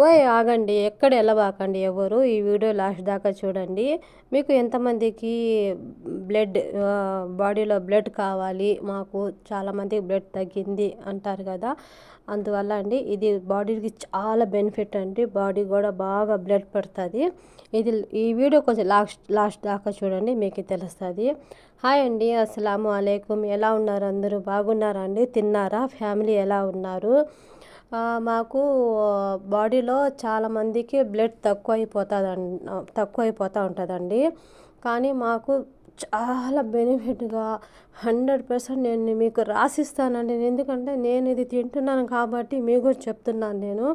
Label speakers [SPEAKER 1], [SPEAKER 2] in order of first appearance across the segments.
[SPEAKER 1] ఓయ్ ఆగండి. ఎక్కడ ఎళ్ళబాకండి ఎవ్వరు. ఈ వీడియో లాస్ట్ దాకా చూడండి. మీకు ఎంతమందికి బాడీలో బ్లడ్ కావాలి, మాకు చాలామందికి బ్లడ్ తగ్గింది అంటారు కదా! అందువల్ల అండి ఇది బాడీకి చాలా బెనిఫిట్ అండి. బాడీ కూడా బాగా బ్లడ్ పడతది. ఈ వీడియో కొంచెం లాస్ట్ దాకా చూడండి, మీకు తెలుస్తది. హాయ్ అండి. అస్సలాము అలైకుం. ఎలా ఉన్నారు అందరూ? బాగున్నారా అండి? తిన్నారా? ఫ్యామిలీ ఎలా ఉన్నారు? మాకు బాడీలో చాలామందికి బ్లడ్ తక్కువైపోతూ ఉంటుందండి. కానీ మాకు చాలా బెనిఫిట్గా 100% నేను మీకు రాసిస్తానండి. ఎందుకంటే నేను ఇది తింటున్నాను కాబట్టి మీకు కూడా చెప్తున్నాను నేను.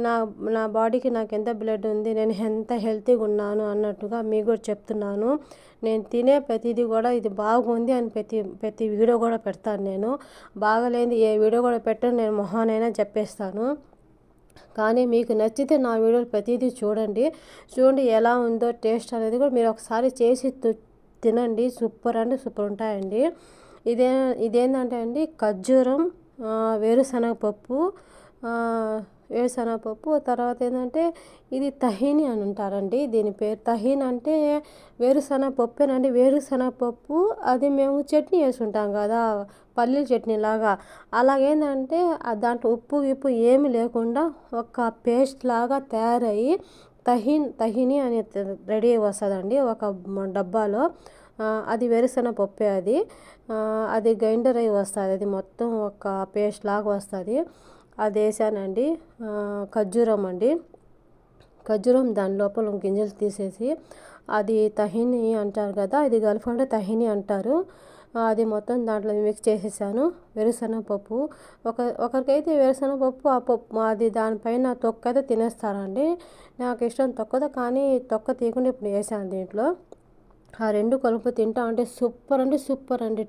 [SPEAKER 1] నా నా బాడీకి నాకు ఎంత బ్లడ్ ఉంది, నేను ఎంత హెల్తీగా ఉన్నాను అన్నట్టుగా మీకు కూడా చెప్తున్నాను. నేను తినే ప్రతిదీ కూడా ఇది బాగుంది అని ప్రతి వీడియో కూడా పెడతాను నేను. బాగలేనిది ఏ వీడియో కూడా పెట్టను, నేను మొహానైనా చెప్పేస్తాను. కానీ మీకు నచ్చితే నా వీడియోలు ప్రతిదీ చూడండి. ఎలా ఉందో టేస్ట్ అనేది కూడా మీరు ఒకసారి చేసి తినండి. సూపర్ అంటే సూపర్ ఉంటాయండి. ఇదే ఇదేంటంటే అండి ఖర్జూరం, వేరుశనగపప్పు, తర్వాత ఏంటంటే ఇది తహీని అని ఉంటారండి. దీని పేరు తహీన్ అంటే వేరుశనగపప్పేనండి. వేరుశనగపప్పు అది మేము చట్నీ వేసుకుంటాం కదా, పల్లీల చట్నీ లాగా. అలాగేంటంటే దాంట్లో ఉప్పు ఏమి లేకుండా ఒక పేస్ట్ లాగా తయారయ్యి తహీని అని రెడీ అయి వస్తుందండి ఒక డబ్బాలో. అది వేరుశనగపప్పే అది. అది గ్రైండర్ అయి వస్తుంది. అది మొత్తం ఒక పేస్ట్ లాగా వస్తుంది. అది వేసానండి. ఖర్జూరం అండి, ఖర్జూరం దాని లోపల గింజలు తీసేసి అది తహీని అంటారు కదా, ఇది గల్ఫంటే తహీని అంటారు. అది మొత్తం దాంట్లో మిక్స్ చేసేసాను. వేరుశనగపప్పు ఒకరికైతే వేరుశనగపప్పు ఆ పప్పు అది దానిపైన తొక్క అయితే తినేస్తారండి. నాకు ఇష్టం తొక్కతో, కానీ తొక్క తీయకుండా ఇప్పుడు వేసాను దీంట్లో. ఆ రెండు కలుపు తింటా అంటే సూపర్ అంటే సూపర్ అండి.